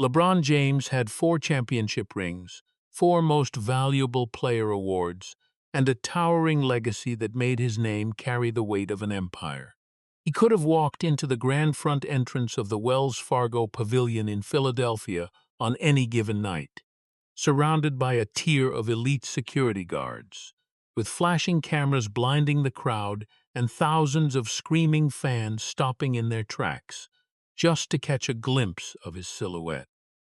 LeBron James had 4 championship rings, 4 Most Valuable Player awards, and a towering legacy that made his name carry the weight of an empire. He could have walked into the grand front entrance of the Wells Fargo Pavilion in Philadelphia on any given night, surrounded by a tier of elite security guards, with flashing cameras blinding the crowd and thousands of screaming fans stopping in their tracks, just to catch a glimpse of his silhouette.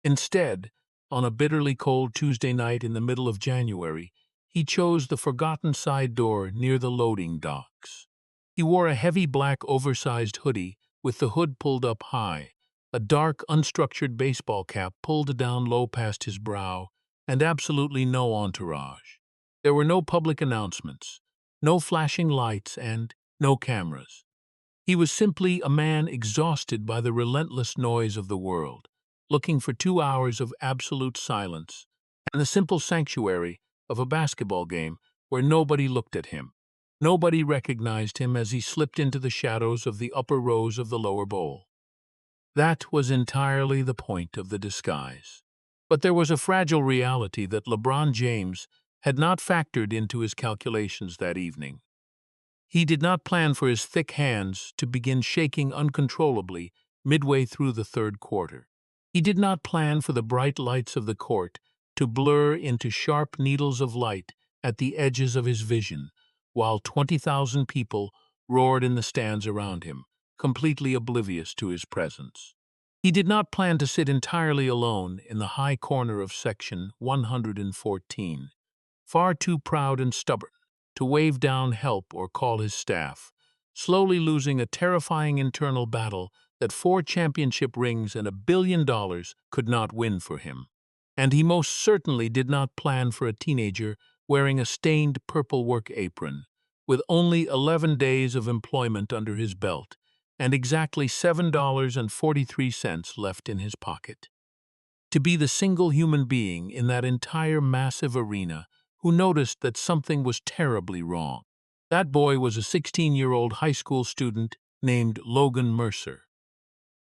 Instead, on a bitterly cold Tuesday night in the middle of January, he chose the forgotten side door near the loading docks. He wore a heavy black oversized hoodie with the hood pulled up high, a dark, unstructured baseball cap pulled down low past his brow, and absolutely no entourage. There were no public announcements, no flashing lights, and no cameras. He was simply a man exhausted by the relentless noise of the world, looking for 2 hours of absolute silence and the simple sanctuary of a basketball game where nobody looked at him. Nobody recognized him as he slipped into the shadows of the upper rows of the lower bowl. That was entirely the point of the disguise. But there was a fragile reality that LeBron James had not factored into his calculations that evening. He did not plan for his thick hands to begin shaking uncontrollably midway through the third quarter. He did not plan for the bright lights of the court to blur into sharp needles of light at the edges of his vision, while 20,000 people roared in the stands around him, completely oblivious to his presence. He did not plan to sit entirely alone in the high corner of section 114, far too proud and stubborn to wave down help or call his staff, slowly losing a terrifying internal battle that 4 championship rings and $1 billion could not win for him. And he most certainly did not plan for a teenager wearing a stained purple work apron, with only 11 days of employment under his belt and exactly $7.43 left in his pocket. To be the single human being in that entire massive arena who noticed that something was terribly wrong. That boy was a 16-year-old high school student named Logan Mercer.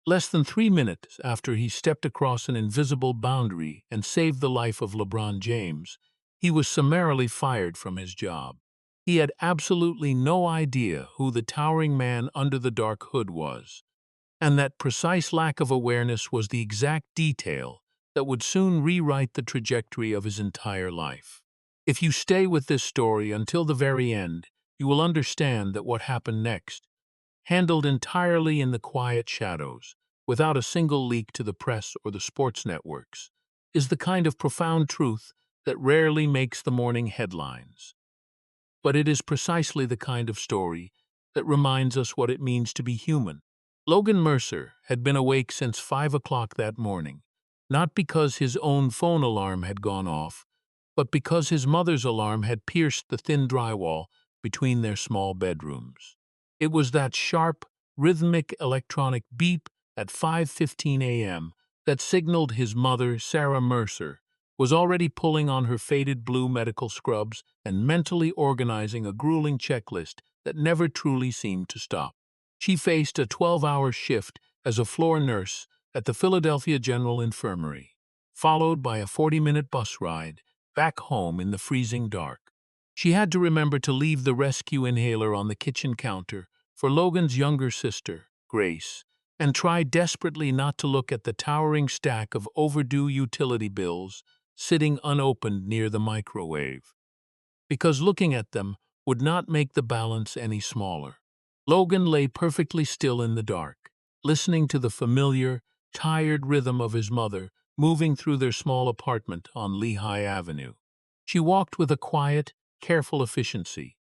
Less than 3 minutes after he stepped across an invisible boundary and saved the life of LeBron James, he was summarily fired from his job. He had absolutely no idea who the towering man under the dark hood was, and that precise lack of awareness was the exact detail that would soon rewrite the trajectory of his entire life. If you stay with this story until the very end, you will understand that what happened next, handled entirely in the quiet shadows, without a single leak to the press or the sports networks, is the kind of profound truth that rarely makes the morning headlines. But it is precisely the kind of story that reminds us what it means to be human. Logan Mercer had been awake since 5 o'clock that morning, not because his own phone alarm had gone off, but because his mother's alarm had pierced the thin drywall between their small bedrooms. It was that sharp, rhythmic electronic beep at 5:15 a.m. that signaled his mother, Sarah Mercer, was already pulling on her faded blue medical scrubs and mentally organizing a grueling checklist that never truly seemed to stop. She faced a 12-hour shift as a floor nurse at the Philadelphia General Infirmary, followed by a 40-minute bus ride back home in the freezing dark. She had to remember to leave the rescue inhaler on the kitchen counter for Logan's younger sister, Grace, and try desperately not to look at the towering stack of overdue utility bills sitting unopened near the microwave, because looking at them would not make the balance any smaller. Logan lay perfectly still in the dark, listening to the familiar, tired rhythm of his mother moving through their small apartment on Lehigh Avenue. She walked with a quiet, careful efficiency,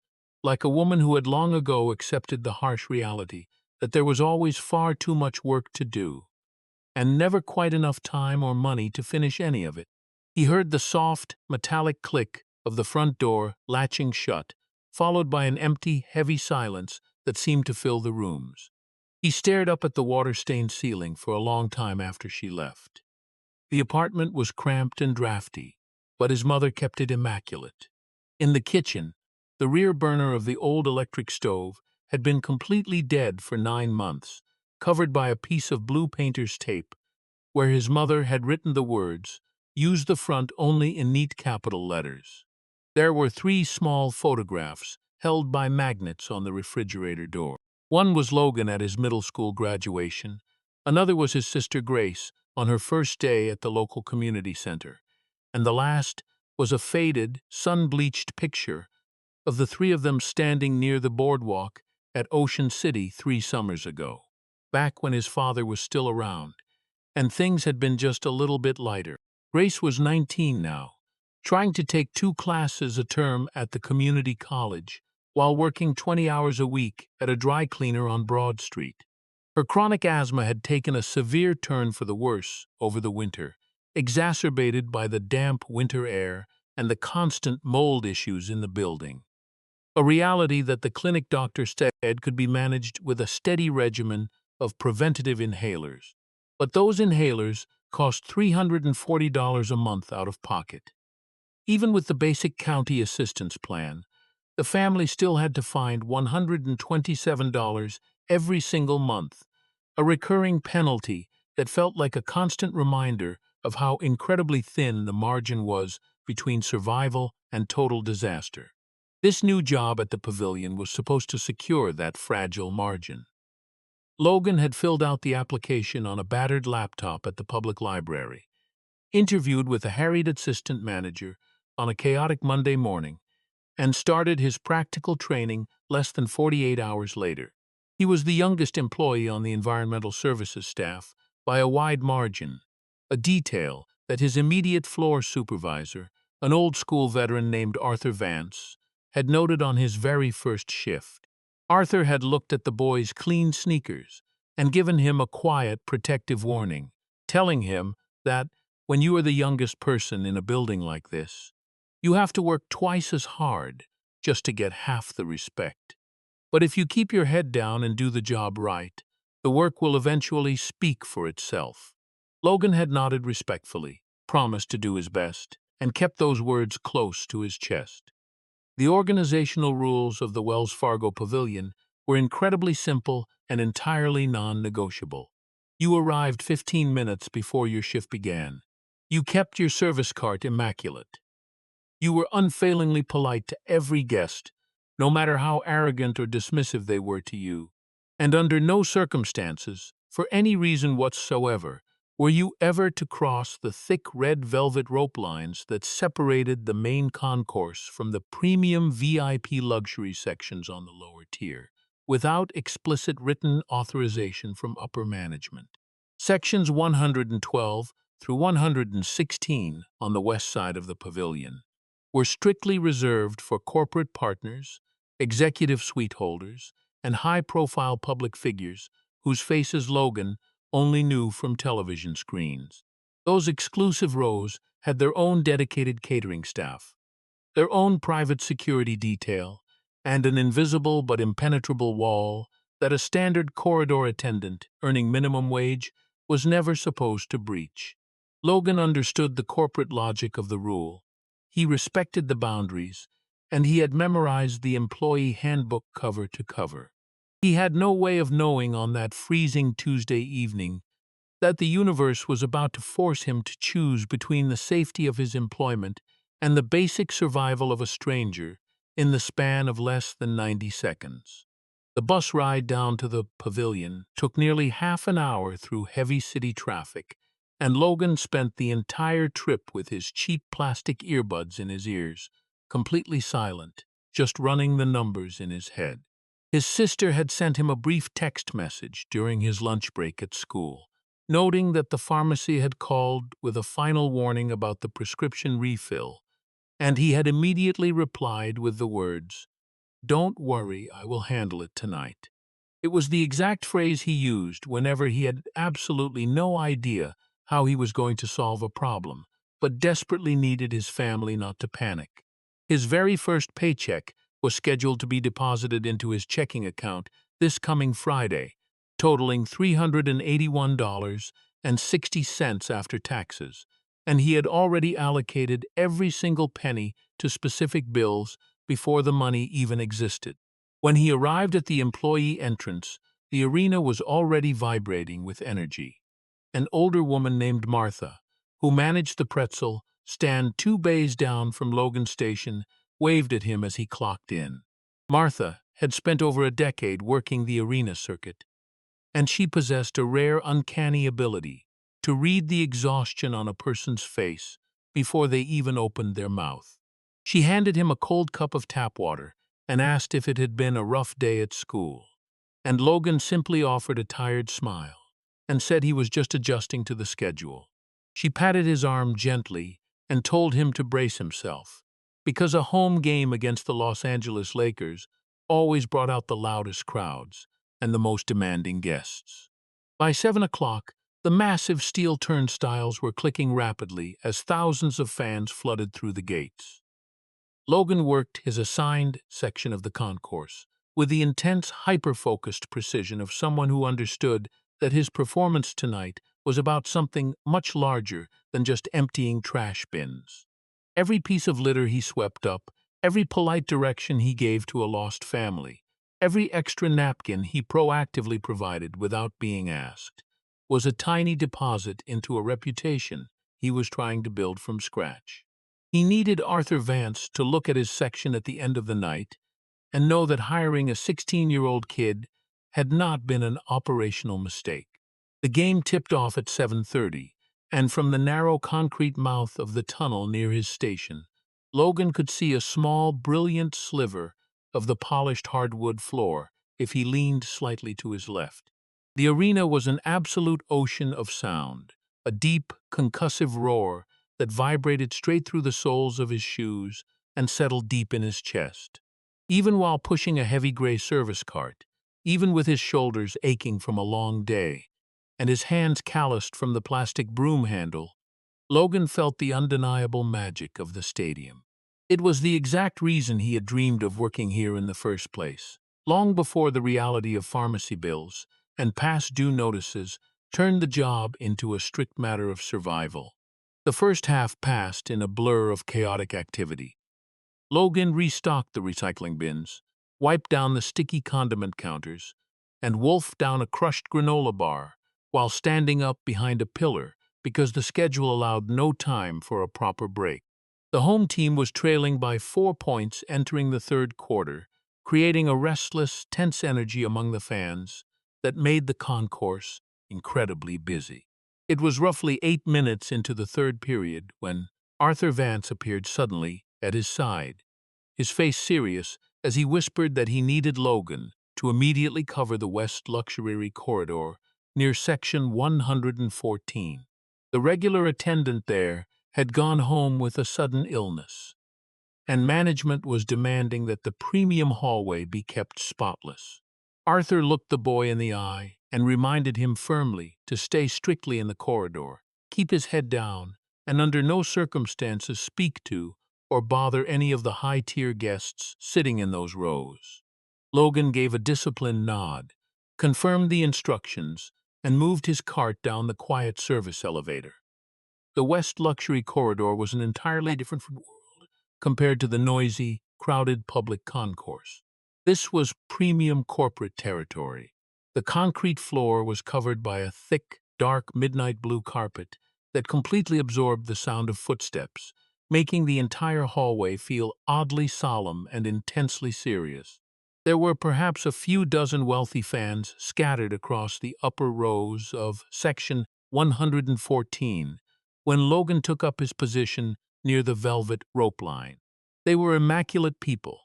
like a woman who had long ago accepted the harsh reality that there was always far too much work to do, and never quite enough time or money to finish any of it. He heard the soft, metallic click of the front door latching shut, followed by an empty, heavy silence that seemed to fill the rooms. He stared up at the water-stained ceiling for a long time after she left. The apartment was cramped and drafty, but his mother kept it immaculate. In the kitchen, the rear burner of the old electric stove had been completely dead for 9 months, covered by a piece of blue painter's tape where his mother had written the words, "Use the front only," in neat capital letters. There were 3 small photographs held by magnets on the refrigerator door. One was Logan at his middle school graduation. Another was his sister Grace on her first day at the local community center. And the last was a faded, sun-bleached picture of the 3 of them standing near the boardwalk at Ocean City 3 summers ago, back when his father was still around, and things had been just a little bit lighter. Grace was 19 now, trying to take 2 classes a term at the community college, while working 20 hours a week at a dry cleaner on Broad Street. Her chronic asthma had taken a severe turn for the worse over the winter, exacerbated by the damp winter air and the constant mold issues in the building. A reality that the clinic doctor said could be managed with a steady regimen of preventative inhalers. But those inhalers cost $340 a month out of pocket. Even with the basic county assistance plan, the family still had to find $127 every single month, a recurring penalty that felt like a constant reminder of how incredibly thin the margin was between survival and total disaster. This new job at the pavilion was supposed to secure that fragile margin. Logan had filled out the application on a battered laptop at the public library, interviewed with a harried assistant manager on a chaotic Monday morning, and started his practical training less than 48 hours later. He was the youngest employee on the environmental services staff by a wide margin, a detail that his immediate floor supervisor, an old-school veteran named Arthur Vance, had noted on his very first shift. Arthur had looked at the boy's clean sneakers and given him a quiet, protective warning, telling him that when you are the youngest person in a building like this, you have to work twice as hard just to get half the respect. But if you keep your head down and do the job right, the work will eventually speak for itself. Logan had nodded respectfully, promised to do his best, and kept those words close to his chest. The organizational rules of the Wells Fargo Pavilion were incredibly simple and entirely non-negotiable. You arrived 15 minutes before your shift began. You kept your service cart immaculate. You were unfailingly polite to every guest, no matter how arrogant or dismissive they were to you. And under no circumstances, for any reason whatsoever, were you ever to cross the thick red velvet rope lines that separated the main concourse from the premium VIP luxury sections on the lower tier, without explicit written authorization from upper management. Sections 112 through 116 on the west side of the pavilion were strictly reserved for corporate partners, executive suite holders, and high-profile public figures whose faces Logan only knew from television screens. Those exclusive rows had their own dedicated catering staff, their own private security detail, and an invisible but impenetrable wall that a standard corridor attendant earning minimum wage was never supposed to breach. Logan understood the corporate logic of the rule. He respected the boundaries, and he had memorized the employee handbook cover to cover. He had no way of knowing on that freezing Tuesday evening that the universe was about to force him to choose between the safety of his employment and the basic survival of a stranger in the span of less than 90 seconds. The bus ride down to the pavilion took nearly half an hour through heavy city traffic, and Logan spent the entire trip with his cheap plastic earbuds in his ears, completely silent, just running the numbers in his head. His sister had sent him a brief text message during his lunch break at school, noting that the pharmacy had called with a final warning about the prescription refill, and he had immediately replied with the words, "Don't worry, I will handle it tonight." It was the exact phrase he used whenever he had absolutely no idea how he was going to solve a problem, but desperately needed his family not to panic. His very first paycheck was scheduled to be deposited into his checking account this coming Friday, totaling $381.60 after taxes, and he had already allocated every single penny to specific bills before the money even existed. When he arrived at the employee entrance, the arena was already vibrating with energy. an older woman named Martha, who managed the pretzel stand 2 bays down from Logan Station, waved at him as he clocked in. Martha had spent over a decade working the arena circuit, and she possessed a rare, uncanny ability to read the exhaustion on a person's face before they even opened their mouth. She handed him a cold cup of tap water and asked if it had been a rough day at school, and Logan simply offered a tired smile and said he was just adjusting to the schedule. She patted his arm gently and told him to brace himself, because a home game against the Los Angeles Lakers always brought out the loudest crowds and the most demanding guests. By 7 o'clock, the massive steel turnstiles were clicking rapidly as thousands of fans flooded through the gates. Logan worked his assigned section of the concourse with the intense, hyper-focused precision of someone who understood that his performance tonight was about something much larger than just emptying trash bins. Every piece of litter he swept up, every polite direction he gave to a lost family, every extra napkin he proactively provided without being asked, was a tiny deposit into a reputation he was trying to build from scratch. He needed Arthur Vance to look at his section at the end of the night and know that hiring a 16-year-old kid had not been an operational mistake. The game tipped off at 7:30, and from the narrow concrete mouth of the tunnel near his station, Logan could see a small, brilliant sliver of the polished hardwood floor if he leaned slightly to his left. The arena was an absolute ocean of sound, a deep, concussive roar that vibrated straight through the soles of his shoes and settled deep in his chest. Even while pushing a heavy gray service cart, even with his shoulders aching from a long day, and his hands calloused from the plastic broom handle, Logan felt the undeniable magic of the stadium. It was the exact reason he had dreamed of working here in the first place, long before the reality of pharmacy bills and past due notices turned the job into a strict matter of survival. The first half passed in a blur of chaotic activity. Logan restocked the recycling bins, wiped down the sticky condiment counters, and wolfed down a crushed granola bar while standing up behind a pillar because the schedule allowed no time for a proper break. The home team was trailing by 4 points entering the third quarter, creating a restless, tense energy among the fans that made the concourse incredibly busy. It was roughly 8 minutes into the third period when Arthur Vance appeared suddenly at his side, his face serious as he whispered that he needed Logan to immediately cover the West Luxury Corridor near Section 114. The regular attendant there had gone home with a sudden illness, and management was demanding that the premium hallway be kept spotless. Arthur looked the boy in the eye and reminded him firmly to stay strictly in the corridor, keep his head down, and under no circumstances speak to or bother any of the high-tier guests sitting in those rows. Logan gave a disciplined nod, confirmed the instructions, and moved his cart down the quiet service elevator. The West Luxury Corridor was an entirely different world compared to the noisy, crowded public concourse. This was premium corporate territory. The concrete floor was covered by a thick, dark midnight blue carpet that completely absorbed the sound of footsteps, making the entire hallway feel oddly solemn and intensely serious. There were perhaps a few dozen wealthy fans scattered across the upper rows of Section 114 when Logan took up his position near the velvet rope line. They were immaculate people,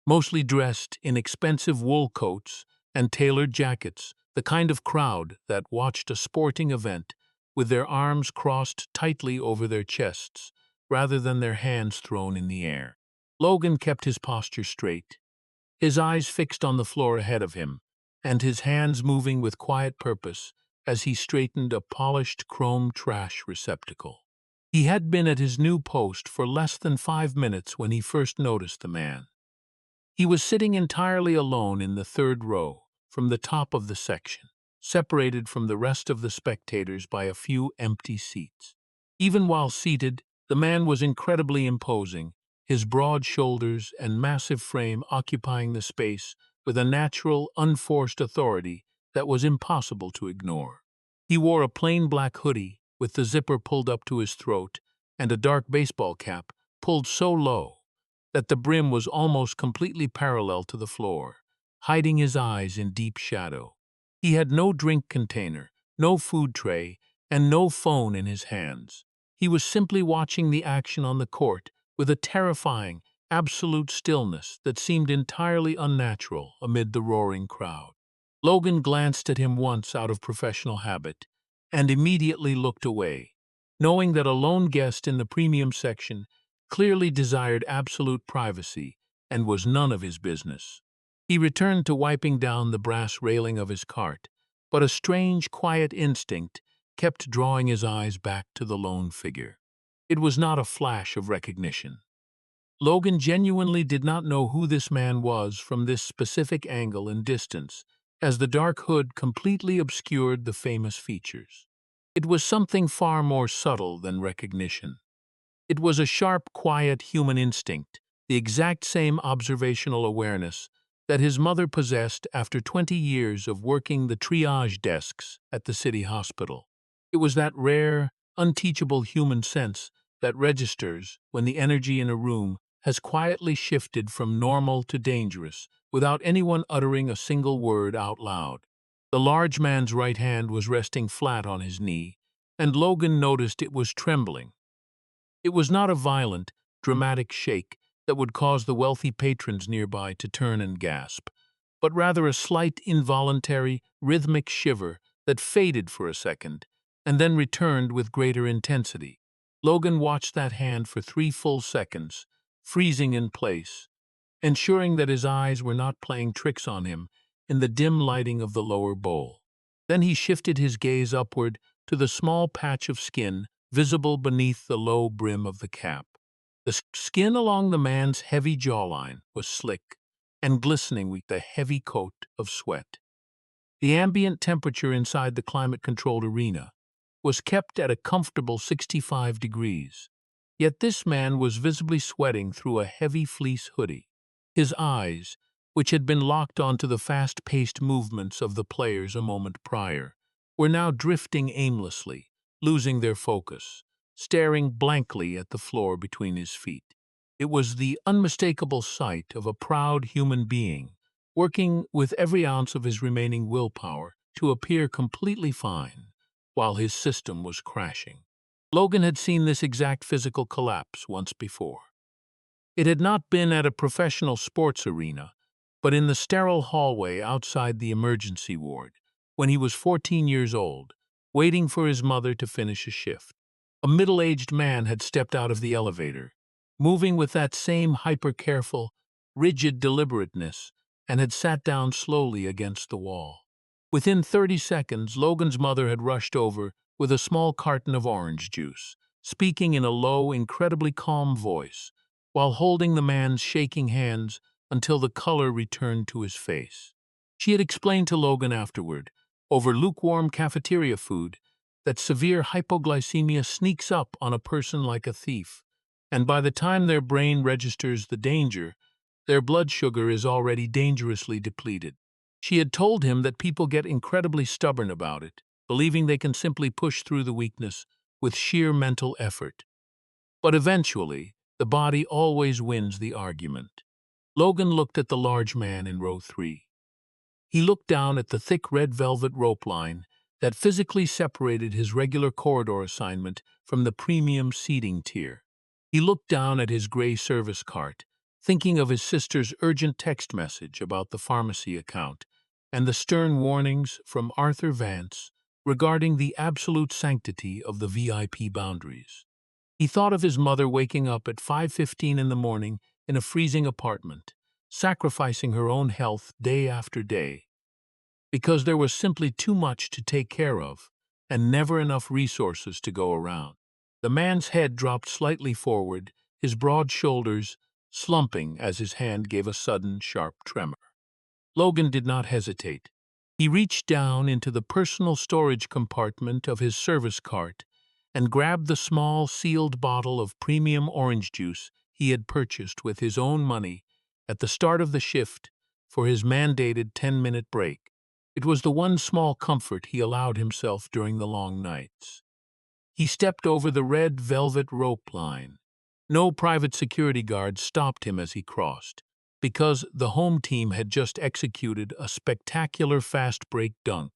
mostly dressed in expensive wool coats and tailored jackets, the kind of crowd that watched a sporting event with their arms crossed tightly over their chests rather than their hands thrown in the air. Logan kept his posture straight, his eyes fixed on the floor ahead of him, and his hands moving with quiet purpose as he straightened a polished chrome trash receptacle. He had been at his new post for less than 5 minutes when he first noticed the man. He was sitting entirely alone in the third row, from the top of the section, separated from the rest of the spectators by a few empty seats. Even while seated, the man was incredibly imposing, his broad shoulders and massive frame occupying the space with a natural, unforced authority that was impossible to ignore. He wore a plain black hoodie with the zipper pulled up to his throat and a dark baseball cap pulled so low that the brim was almost completely parallel to the floor, hiding his eyes in deep shadow. He had no drink container, no food tray, and no phone in his hands. He was simply watching the action on the court with a terrifying, absolute stillness that seemed entirely unnatural amid the roaring crowd. Logan glanced at him once out of professional habit and immediately looked away, knowing that a lone guest in the premium section clearly desired absolute privacy and was none of his business. He returned to wiping down the brass railing of his cart, but a strange, quiet instinct kept drawing his eyes back to the lone figure. It was not a flash of recognition. Logan genuinely did not know who this man was from this specific angle and distance, as the dark hood completely obscured the famous features. It was something far more subtle than recognition. It was a sharp, quiet human instinct, the exact same observational awareness that his mother possessed after 20 years of working the triage desks at the city hospital. It was that rare, unteachable human sense that registers when the energy in a room has quietly shifted from normal to dangerous without anyone uttering a single word out loud. The large man's right hand was resting flat on his knee, and Logan noticed it was trembling. It was not a violent, dramatic shake that would cause the wealthy patrons nearby to turn and gasp, but rather a slight, involuntary, rhythmic shiver that faded for a second and then returned with greater intensity. Logan watched that hand for 3 full seconds, freezing in place, ensuring that his eyes were not playing tricks on him in the dim lighting of the lower bowl. Then he shifted his gaze upward to the small patch of skin visible beneath the low brim of the cap. The skin along the man's heavy jawline was slick and glistening with a heavy coat of sweat. The ambient temperature inside the climate-controlled arena was kept at a comfortable 65 degrees, yet this man was visibly sweating through a heavy fleece hoodie. His eyes, which had been locked onto the fast-paced movements of the players a moment prior, were now drifting aimlessly, losing their focus, staring blankly at the floor between his feet. It was the unmistakable sight of a proud human being, working with every ounce of his remaining willpower to appear completely fine, while his system was crashing. Logan had seen this exact physical collapse once before. It had not been at a professional sports arena, but in the sterile hallway outside the emergency ward, when he was 14 years old, waiting for his mother to finish a shift. A middle-aged man had stepped out of the elevator, moving with that same hyper-careful, rigid deliberateness, and had sat down slowly against the wall. Within 30 seconds, Logan's mother had rushed over with a small carton of orange juice, speaking in a low, incredibly calm voice, while holding the man's shaking hands until the color returned to his face. She had explained to Logan afterward, over lukewarm cafeteria food, that severe hypoglycemia sneaks up on a person like a thief, and by the time their brain registers the danger, their blood sugar is already dangerously depleted. She had told him that people get incredibly stubborn about it, believing they can simply push through the weakness with sheer mental effort. But eventually, the body always wins the argument. Logan looked at the large man in row 3. He looked down at the thick red velvet rope line that physically separated his regular corridor assignment from the premium seating tier. He looked down at his gray service cart, thinking of his sister's urgent text message about the pharmacy account and the stern warnings from Arthur Vance regarding the absolute sanctity of the VIP boundaries. He thought of his mother waking up at 5:15 in the morning in a freezing apartment, sacrificing her own health day after day, because there was simply too much to take care of and never enough resources to go around. The man's head dropped slightly forward, his broad shoulders slumping as his hand gave a sudden, sharp tremor. Logan did not hesitate. He reached down into the personal storage compartment of his service cart and grabbed the small, sealed bottle of premium orange juice he had purchased with his own money at the start of the shift for his mandated 10-minute break. It was the one small comfort he allowed himself during the long nights. He stepped over the red velvet rope line. No private security guard stopped him as he crossed, because the home team had just executed a spectacular fast break dunk,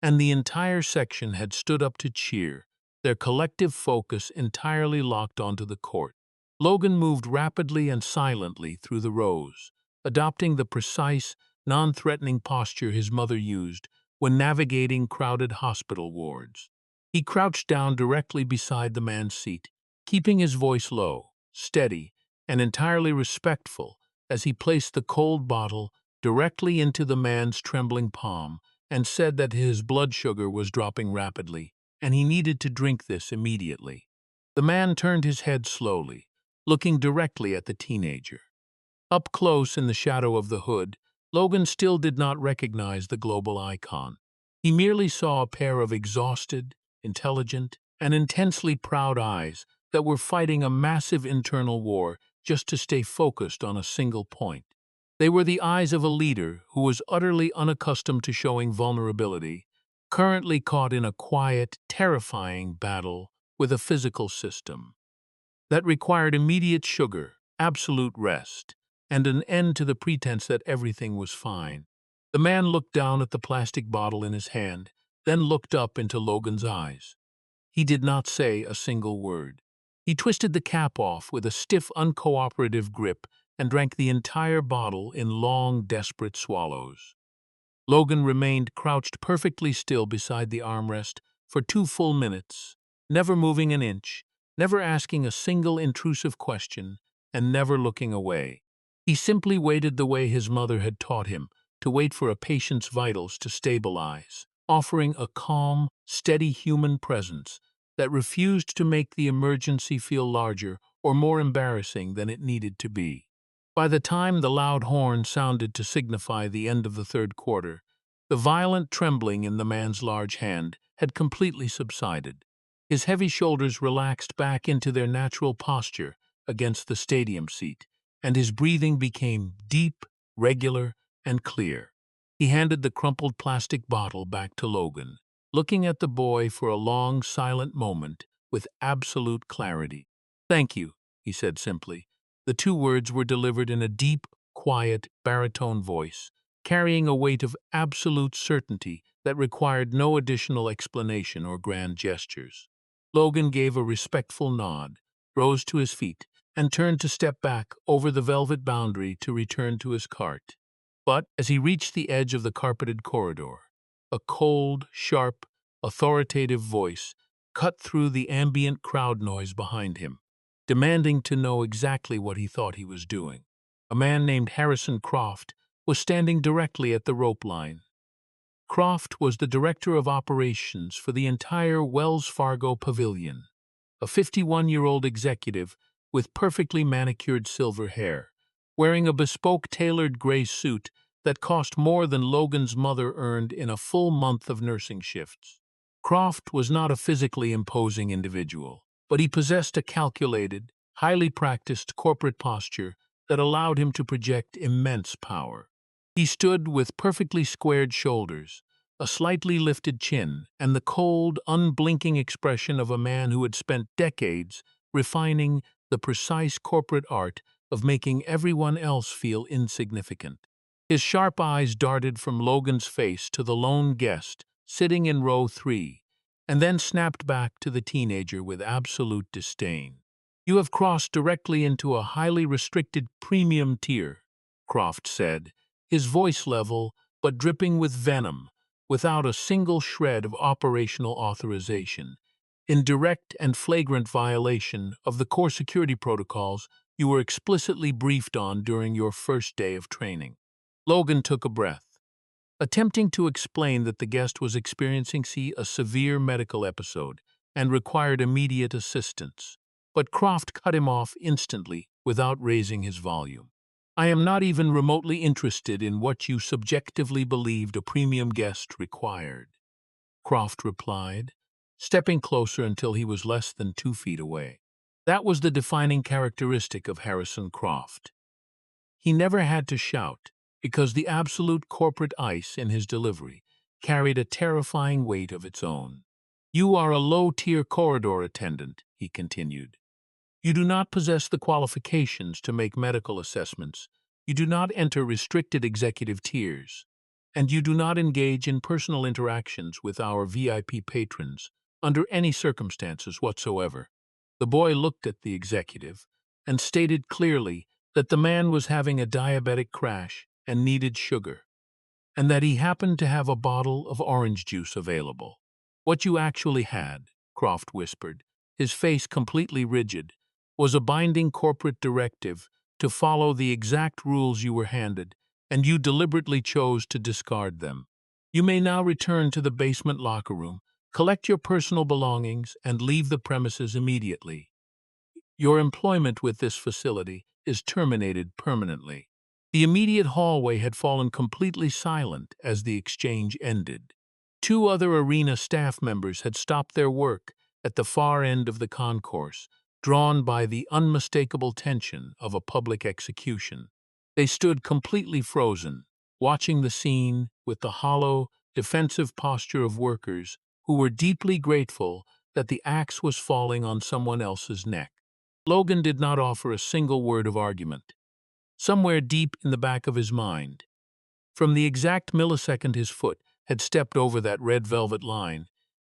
and the entire section had stood up to cheer, their collective focus entirely locked onto the court. Logan moved rapidly and silently through the rows, adopting the precise, non-threatening posture his mother used when navigating crowded hospital wards. He crouched down directly beside the man's seat, keeping his voice low, steady, and entirely respectful as he placed the cold bottle directly into the man's trembling palm and said that his blood sugar was dropping rapidly and he needed to drink this immediately. The man turned his head slowly, looking directly at the teenager. Up close in the shadow of the hood, Logan still did not recognize the global icon. He merely saw a pair of exhausted, intelligent, and intensely proud eyes that were fighting a massive internal war just to stay focused on a single point. They were the eyes of a leader who was utterly unaccustomed to showing vulnerability, currently caught in a quiet, terrifying battle with a physical system that required immediate sugar, absolute rest, and an end to the pretense that everything was fine. The man looked down at the plastic bottle in his hand, then looked up into Logan's eyes. He did not say a single word. He twisted the cap off with a stiff, uncooperative grip and drank the entire bottle in long, desperate swallows. Logan remained crouched perfectly still beside the armrest for 2 full minutes, never moving an inch, never asking a single intrusive question, and never looking away. He simply waited the way his mother had taught him, to wait for a patient's vitals to stabilize, offering a calm, steady human presence that refused to make the emergency feel larger or more embarrassing than it needed to be. By the time the loud horn sounded to signify the end of the third quarter, the violent trembling in the man's large hand had completely subsided. His heavy shoulders relaxed back into their natural posture against the stadium seat, and his breathing became deep, regular, and clear. He handed the crumpled plastic bottle back to Logan, looking at the boy for a long, silent moment with absolute clarity. "Thank you," he said simply. The two words were delivered in a deep, quiet, baritone voice, carrying a weight of absolute certainty that required no additional explanation or grand gestures. Logan gave a respectful nod, rose to his feet, and turned to step back over the velvet boundary to return to his cart. But as he reached the edge of the carpeted corridor, a cold, sharp, authoritative voice cut through the ambient crowd noise behind him, demanding to know exactly what he thought he was doing. A man named Harrison Croft was standing directly at the rope line. Croft was the director of operations for the entire Wells Fargo pavilion, a 51-year-old executive with perfectly manicured silver hair, wearing a bespoke tailored gray suit that cost more than Logan's mother earned in a full month of nursing shifts. Croft was not a physically imposing individual, but he possessed a calculated, highly practiced corporate posture that allowed him to project immense power. He stood with perfectly squared shoulders, a slightly lifted chin, and the cold, unblinking expression of a man who had spent decades refining the precise corporate art of making everyone else feel insignificant. His sharp eyes darted from Logan's face to the lone guest sitting in row 3, and then snapped back to the teenager with absolute disdain. "You have crossed directly into a highly restricted premium tier," Croft said, his voice level but dripping with venom, without a single shred of operational authorization, in direct and flagrant violation of the core security protocols you were explicitly briefed on during your first day of training. Logan took a breath, attempting to explain that the guest was experiencing a severe medical episode and required immediate assistance, but Croft cut him off instantly without raising his volume. "I am not even remotely interested in what you subjectively believed a premium guest required," Croft replied, stepping closer until he was less than 2 feet away. That was the defining characteristic of Harrison Croft. He never had to shout, because the absolute corporate ice in his delivery carried a terrifying weight of its own. "You are a low-tier corridor attendant," he continued. "You do not possess the qualifications to make medical assessments. You do not enter restricted executive tiers. And you do not engage in personal interactions with our VIP patrons under any circumstances whatsoever." The boy looked at the executive and stated clearly that the man was having a diabetic crash and needed sugar, and that he happened to have a bottle of orange juice available. "What you actually had," Croft whispered, his face completely rigid, "was a binding corporate directive to follow the exact rules you were handed, and you deliberately chose to discard them. You may now return to the basement locker room, collect your personal belongings, and leave the premises immediately. Your employment with this facility is terminated permanently." The immediate hallway had fallen completely silent as the exchange ended. Two other arena staff members had stopped their work at the far end of the concourse, drawn by the unmistakable tension of a public execution. They stood completely frozen, watching the scene with the hollow, defensive posture of workers who were deeply grateful that the axe was falling on someone else's neck. Logan did not offer a single word of argument. Somewhere deep in the back of his mind, from the exact millisecond his foot had stepped over that red velvet line,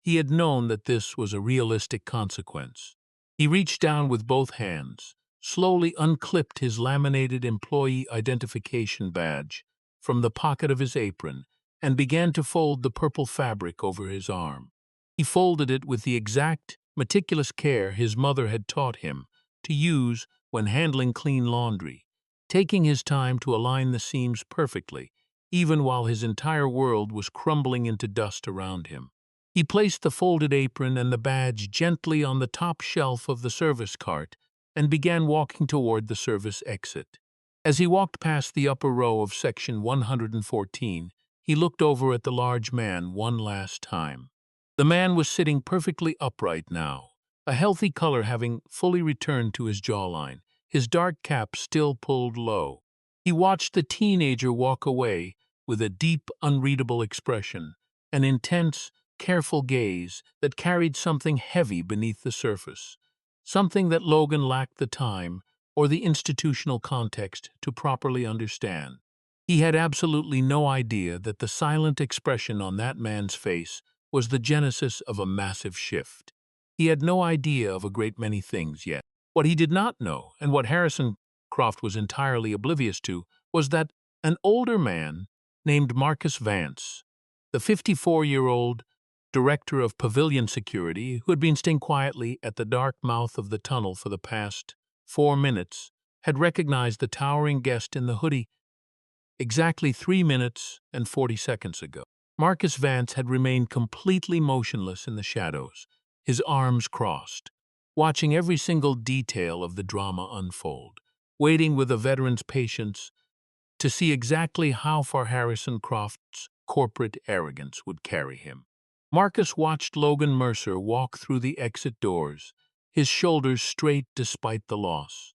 he had known that this was a realistic consequence. He reached down with both hands, slowly unclipped his laminated employee identification badge from the pocket of his apron, and began to fold the purple fabric over his arm. He folded it with the exact, meticulous care his mother had taught him to use when handling clean laundry, taking his time to align the seams perfectly, even while his entire world was crumbling into dust around him. He placed the folded apron and the badge gently on the top shelf of the service cart and began walking toward the service exit. As he walked past the upper row of section 114, he looked over at the large man one last time. The man was sitting perfectly upright now, a healthy color having fully returned to his jawline, his dark cap still pulled low. He watched the teenager walk away with a deep, unreadable expression, an intense, careful gaze that carried something heavy beneath the surface, something that Logan lacked the time or the institutional context to properly understand. He had absolutely no idea that the silent expression on that man's face was the genesis of a massive shift. He had no idea of a great many things yet. What he did not know, and what Harrison Croft was entirely oblivious to, was that an older man named Marcus Vance, the 54-year-old director of pavilion security who had been staying quietly at the dark mouth of the tunnel for the past 4 minutes, had recognized the towering guest in the hoodie exactly 3 minutes and 40 seconds ago. Marcus Vance had remained completely motionless in the shadows, his arms crossed, watching every single detail of the drama unfold, waiting with a veteran's patience to see exactly how far Harrison Croft's corporate arrogance would carry him. Marcus watched Logan Mercer walk through the exit doors, his shoulders straight despite the loss.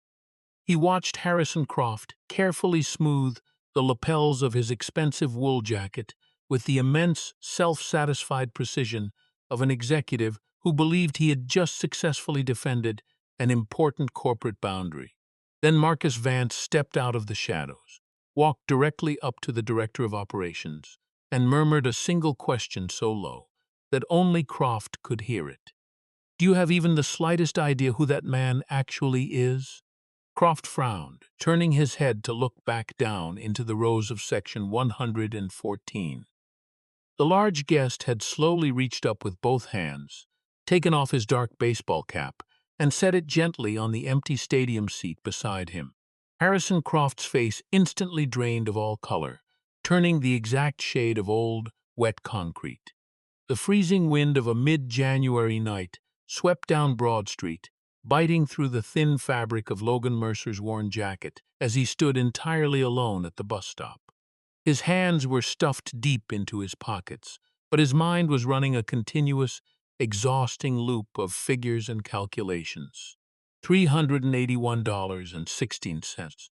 He watched Harrison Croft carefully smooth the lapels of his expensive wool jacket with the immense, self-satisfied precision of an executive who believed he had just successfully defended an important corporate boundary. Then Marcus Vance stepped out of the shadows, walked directly up to the director of operations, and murmured a single question so low that only Croft could hear it. "Do you have even the slightest idea who that man actually is?" Croft frowned, turning his head to look back down into the rows of section 114. The large guest had slowly reached up with both hands, taken off his dark baseball cap, and set it gently on the empty stadium seat beside him. Harrison Croft's face instantly drained of all color, turning the exact shade of old, wet concrete. The freezing wind of a mid-January night swept down Broad Street, biting through the thin fabric of Logan Mercer's worn jacket as he stood entirely alone at the bus stop. His hands were stuffed deep into his pockets, but his mind was running a continuous, exhausting loop of figures and calculations. $381.16.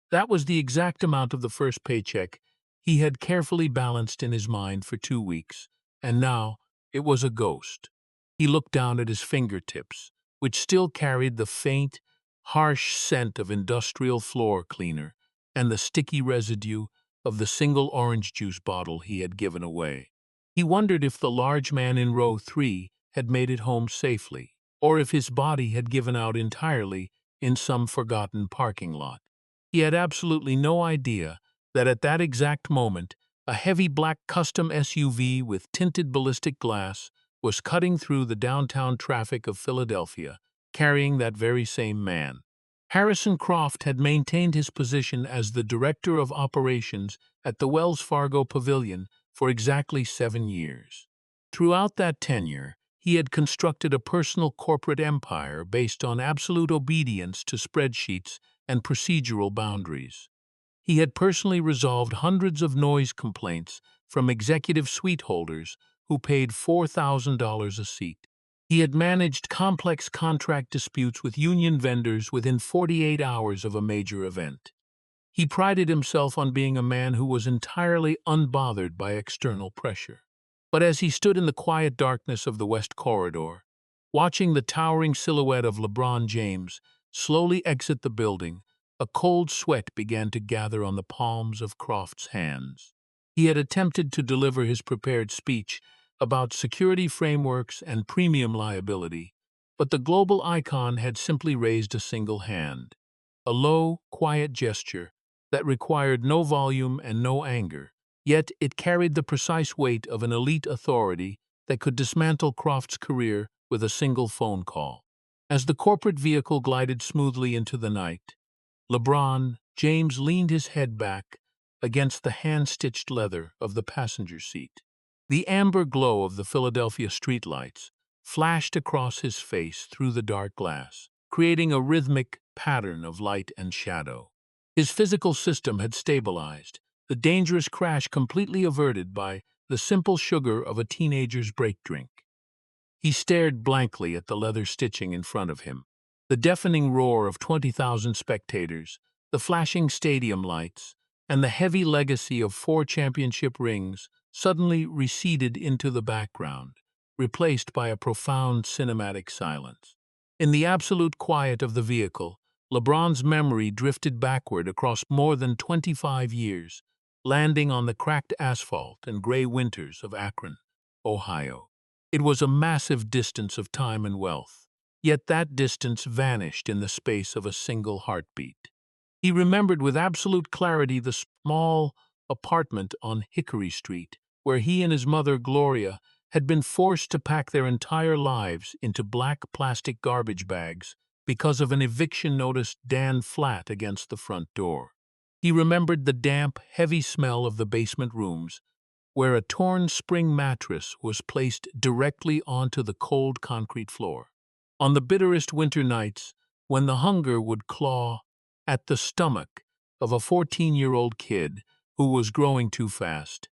That was the exact amount of the first paycheck he had carefully balanced in his mind for 2 weeks, and now it was a ghost. He looked down at his fingertips, which still carried the faint, harsh scent of industrial floor cleaner and the sticky residue of the single orange juice bottle he had given away. He wondered if the large man in row 3 had made it home safely, or if his body had given out entirely in some forgotten parking lot. He had absolutely no idea that at that exact moment, a heavy black custom SUV with tinted ballistic glass was cutting through the downtown traffic of Philadelphia, carrying that very same man. Harrison Croft had maintained his position as the director of operations at the Wells Fargo Pavilion for exactly 7 years. Throughout that tenure, he had constructed a personal corporate empire based on absolute obedience to spreadsheets and procedural boundaries. He had personally resolved hundreds of noise complaints from executive suite holders who paid $4,000 a seat. He had managed complex contract disputes with union vendors within 48 hours of a major event. He prided himself on being a man who was entirely unbothered by external pressure. But as he stood in the quiet darkness of the West Corridor, watching the towering silhouette of LeBron James slowly exit the building, a cold sweat began to gather on the palms of Croft's hands. He had attempted to deliver his prepared speech about security frameworks and premium liability, but the global icon had simply raised a single hand, a low, quiet gesture that required no volume and no anger, yet it carried the precise weight of an elite authority that could dismantle Croft's career with a single phone call. As the corporate vehicle glided smoothly into the night, LeBron James leaned his head back against the hand-stitched leather of the passenger seat. The amber glow of the Philadelphia streetlights flashed across his face through the dark glass, creating a rhythmic pattern of light and shadow. His physical system had stabilized, the dangerous crash completely averted by the simple sugar of a teenager's break drink. He stared blankly at the leather stitching in front of him. The deafening roar of 20,000 spectators, the flashing stadium lights, and the heavy legacy of 4 championship rings suddenly receded into the background, replaced by a profound cinematic silence. In the absolute quiet of the vehicle, LeBron's memory drifted backward across more than 25 years, landing on the cracked asphalt and gray winters of Akron, Ohio. It was a massive distance of time and wealth, yet that distance vanished in the space of a single heartbeat. He remembered with absolute clarity the small apartment on Hickory Street, where he and his mother, Gloria, had been forced to pack their entire lives into black plastic garbage bags because of an eviction notice Dan flat against the front door. He remembered the damp, heavy smell of the basement rooms, where a torn spring mattress was placed directly onto the cold concrete floor. On the bitterest winter nights, when the hunger would claw at the stomach of a 14-year-old kid who was growing too fast,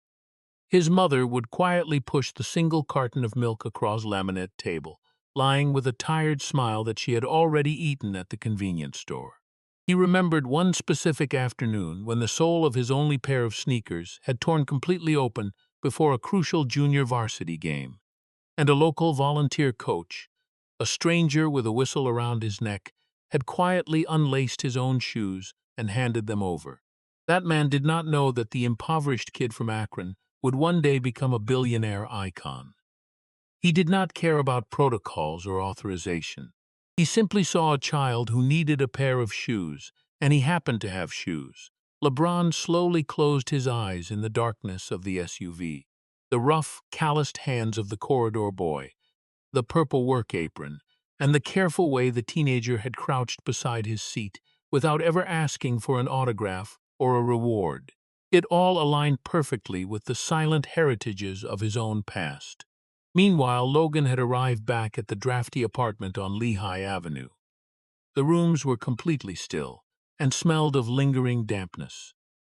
his mother would quietly push the single carton of milk across laminate table, lying with a tired smile that she had already eaten at the convenience store. He remembered one specific afternoon when the sole of his only pair of sneakers had torn completely open before a crucial junior varsity game, and a local volunteer coach, a stranger with a whistle around his neck, had quietly unlaced his own shoes and handed them over. That man did not know that the impoverished kid from Akron would one day become a billionaire icon. He did not care about protocols or authorization. He simply saw a child who needed a pair of shoes, and he happened to have shoes. LeBron slowly closed his eyes in the darkness of the SUV. The rough, calloused hands of the corridor boy, the purple work apron, and the careful way the teenager had crouched beside his seat without ever asking for an autograph or a reward. It all aligned perfectly with the silent heritages of his own past. Meanwhile, Logan had arrived back at the drafty apartment on Lehigh Avenue. The rooms were completely still and smelled of lingering dampness.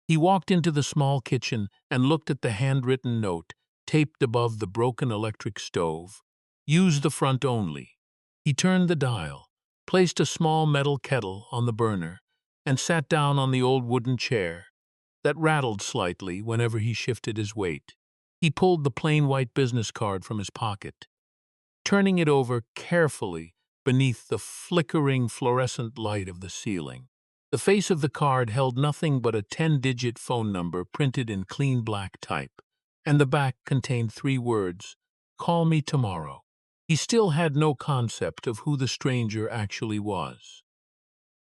He walked into the small kitchen and looked at the handwritten note taped above the broken electric stove. Use the front only. He turned the dial, placed a small metal kettle on the burner, and sat down on the old wooden chair that rattled slightly whenever he shifted his weight. He pulled the plain white business card from his pocket, turning it over carefully beneath the flickering fluorescent light of the ceiling. The face of the card held nothing but a 10-digit phone number printed in clean black type, and the back contained 3 words, "Call me tomorrow." He still had no concept of who the stranger actually was.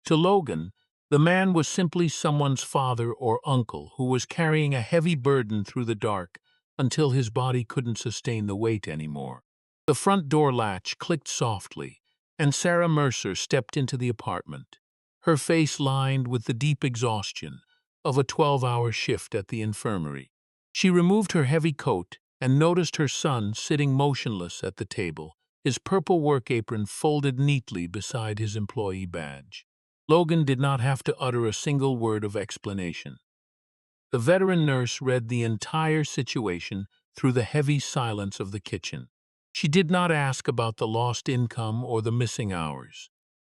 To Logan, the man was simply someone's father or uncle who was carrying a heavy burden through the dark until his body couldn't sustain the weight anymore. The front door latch clicked softly, and Sarah Mercer stepped into the apartment, her face lined with the deep exhaustion of a 12-hour shift at the infirmary. She removed her heavy coat and noticed her son sitting motionless at the table, his purple work apron folded neatly beside his employee badge. Logan did not have to utter a single word of explanation. The veteran nurse read the entire situation through the heavy silence of the kitchen. She did not ask about the lost income or the missing hours.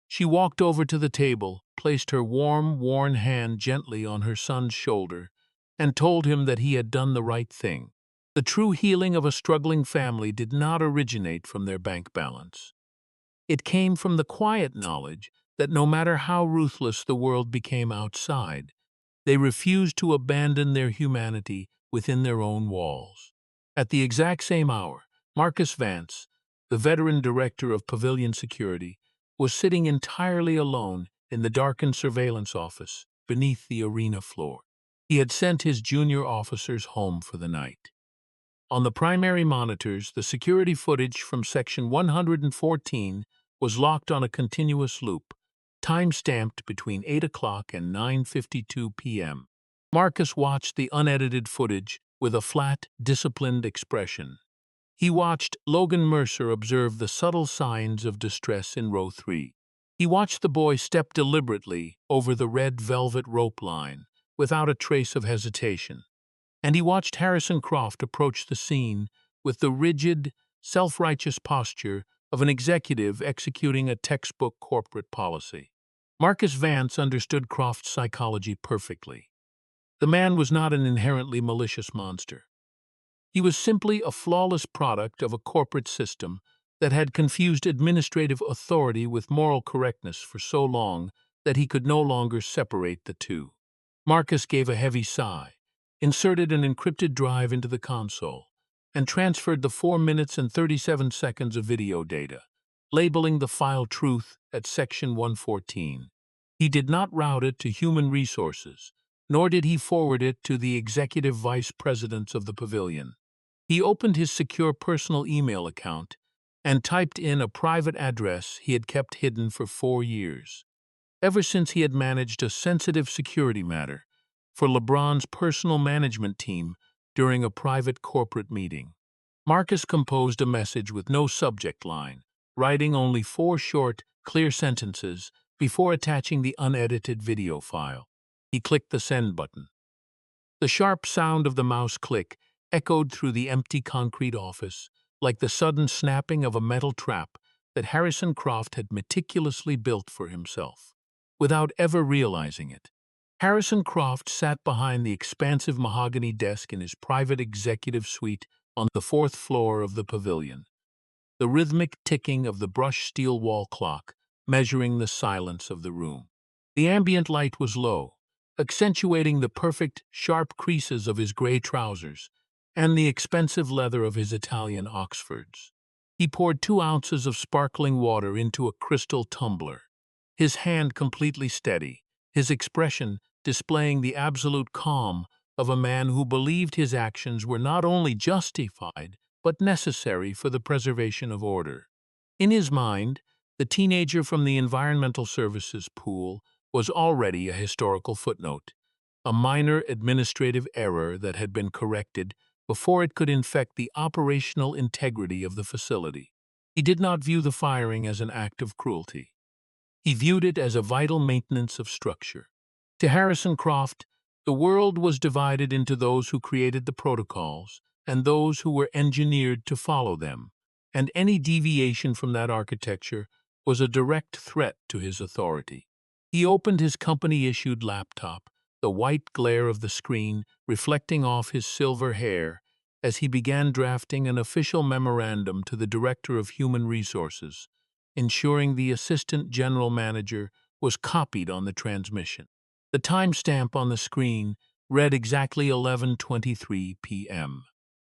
She walked over to the table, placed her warm, worn hand gently on her son's shoulder, and told him that he had done the right thing. The true healing of a struggling family did not originate from their bank balance. It came from the quiet knowledge that no matter how ruthless the world became outside, they refused to abandon their humanity within their own walls. At the exact same hour, Marcus Vance, the veteran director of Pavilion Security, was sitting entirely alone in the darkened surveillance office beneath the arena floor. He had sent his junior officers home for the night. On the primary monitors, the security footage from Section 114 was locked on a continuous loop, time-stamped between 8 o'clock and 9:52 p.m. Marcus watched the unedited footage with a flat, disciplined expression. He watched Logan Mercer observe the subtle signs of distress in row 3. He watched the boy step deliberately over the red velvet rope line, without a trace of hesitation. And he watched Harrison Croft approach the scene with the rigid, self-righteous posture of an executive executing a textbook corporate policy. Marcus Vance understood Croft's psychology perfectly. The man was not an inherently malicious monster. He was simply a flawless product of a corporate system that had confused administrative authority with moral correctness for so long that he could no longer separate the two. Marcus gave a heavy sigh, inserted an encrypted drive into the console, and transferred the 4 minutes and 37 seconds of video data, labeling the file truth at Section 114. He did not route it to human resources, nor did he forward it to the executive vice presidents of the pavilion. He opened his secure personal email account and typed in a private address he had kept hidden for 4 years, ever since he had managed a sensitive security matter for LeBron's personal management team during a private corporate meeting. Marcus composed a message with no subject line, writing only 4 short, clear sentences before attaching the unedited video file. He clicked the send button. The sharp sound of the mouse click echoed through the empty concrete office, like the sudden snapping of a metal trap that Harrison Croft had meticulously built for himself. Without ever realizing it, Harrison Croft sat behind the expansive mahogany desk in his private executive suite on the 4th floor of the pavilion, the rhythmic ticking of the brushed steel wall clock measuring the silence of the room. The ambient light was low, accentuating the perfect, sharp creases of his gray trousers and the expensive leather of his Italian Oxfords. He poured 2 ounces of sparkling water into a crystal tumbler, his hand completely steady, his expression displaying the absolute calm of a man who believed his actions were not only justified, but necessary for the preservation of order. In his mind, the teenager from the Environmental Services pool was already a historical footnote, a minor administrative error that had been corrected before it could infect the operational integrity of the facility. He did not view the firing as an act of cruelty. He viewed it as a vital maintenance of structure. To Harrison Croft, the world was divided into those who created the protocols and those who were engineered to follow them, and any deviation from that architecture was a direct threat to his authority. He opened his company-issued laptop, the white glare of the screen reflecting off his silver hair as he began drafting an official memorandum to the Director of Human Resources, ensuring the Assistant General Manager was copied on the transmission. The timestamp on the screen read exactly 11:23 p.m.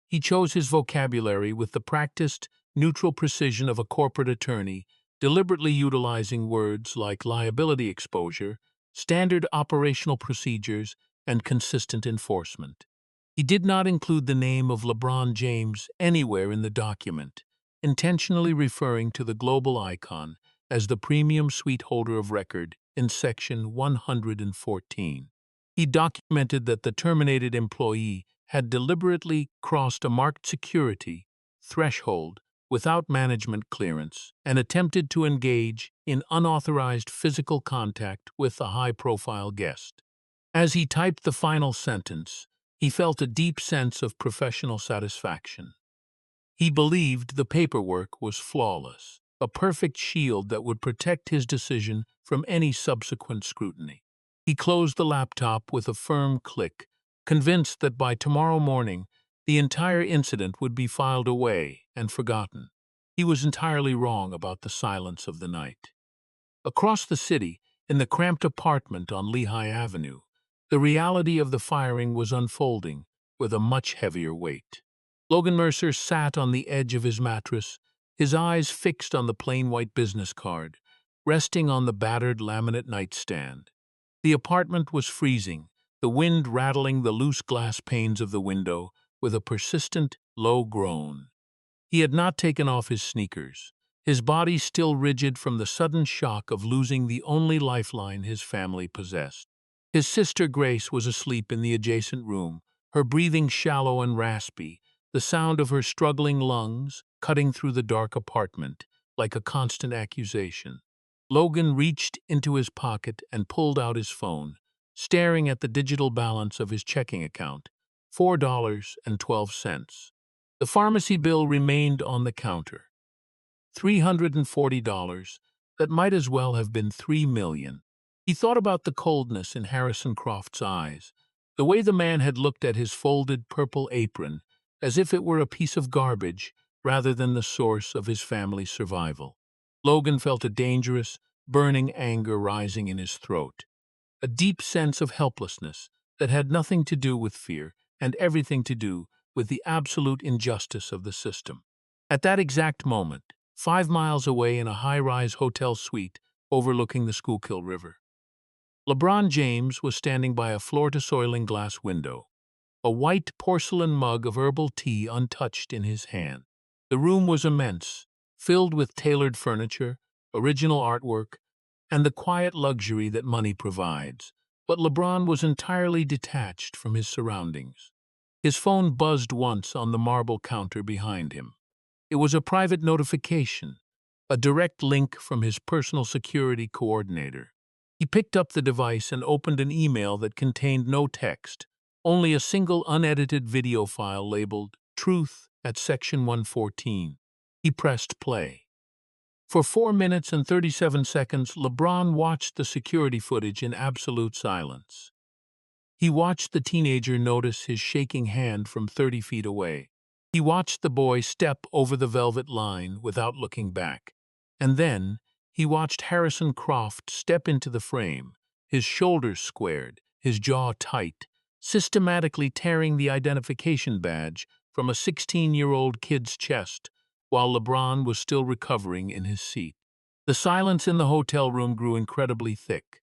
He chose his vocabulary with the practiced, neutral precision of a corporate attorney, deliberately utilizing words like liability exposure, standard operational procedures, and consistent enforcement. He did not include the name of LeBron James anywhere in the document, intentionally referring to the global icon as the premium suite holder of record in Section 114. He documented that the terminated employee had deliberately crossed a marked security threshold without management clearance and attempted to engage in unauthorized physical contact with a high-profile guest. As he typed the final sentence, he felt a deep sense of professional satisfaction. He believed the paperwork was flawless, a perfect shield that would protect his decision from any subsequent scrutiny. He closed the laptop with a firm click, convinced that by tomorrow morning, the entire incident would be filed away and forgotten. He was entirely wrong about the silence of the night. Across the city, in the cramped apartment on Lehigh Avenue, the reality of the firing was unfolding with a much heavier weight. Logan Mercer sat on the edge of his mattress, his eyes fixed on the plain white business card, resting on the battered laminate nightstand. The apartment was freezing, the wind rattling the loose glass panes of the window with a persistent, low groan. He had not taken off his sneakers, his body still rigid from the sudden shock of losing the only lifeline his family possessed. His sister Grace was asleep in the adjacent room, her breathing shallow and raspy, the sound of her struggling lungs cutting through the dark apartment like a constant accusation. Logan reached into his pocket and pulled out his phone, staring at the digital balance of his checking account, $4.12. The pharmacy bill remained on the counter, $340, that might as well have been $3 million. He thought about the coldness in Harrison Croft's eyes, the way the man had looked at his folded purple apron as if it were a piece of garbage rather than the source of his family's survival. Logan felt a dangerous, burning anger rising in his throat, a deep sense of helplessness that had nothing to do with fear and everything to do with the absolute injustice of the system. At that exact moment, 5 miles away in a high-rise hotel suite overlooking the Schuylkill River, LeBron James was standing by a floor-to-soiling glass window, a white porcelain mug of herbal tea untouched in his hand. The room was immense, filled with tailored furniture, original artwork, and the quiet luxury that money provides, but LeBron was entirely detached from his surroundings. His phone buzzed once on the marble counter behind him. It was a private notification, a direct link from his personal security coordinator. He picked up the device and opened an email that contained no text, only a single unedited video file labeled Truth at Section 114. He pressed play. For 4 minutes and 37 seconds, LeBron watched the security footage in absolute silence. He watched the teenager notice his shaking hand from 30 feet away. He watched the boy step over the velvet line without looking back. And then, he watched Harrison Croft step into the frame, his shoulders squared, his jaw tight, systematically tearing the identification badge from a 16-year-old kid's chest, while LeBron was still recovering in his seat. The silence in the hotel room grew incredibly thick.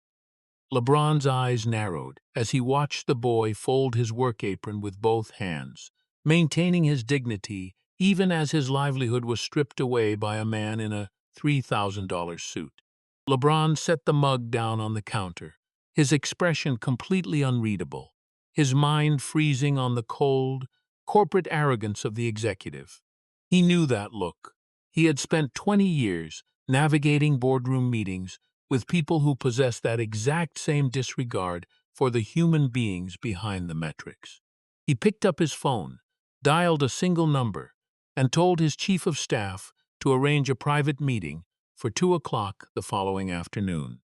LeBron's eyes narrowed as he watched the boy fold his work apron with both hands, maintaining his dignity even as his livelihood was stripped away by a man in a $3,000 suit. LeBron set the mug down on the counter, his expression completely unreadable, his mind freezing on the cold, corporate arrogance of the executive. He knew that look. He had spent 20 years navigating boardroom meetings with people who possessed that exact same disregard for the human beings behind the metrics. He picked up his phone, dialed a single number, and told his chief of staff to arrange a private meeting for 2 o'clock the following afternoon.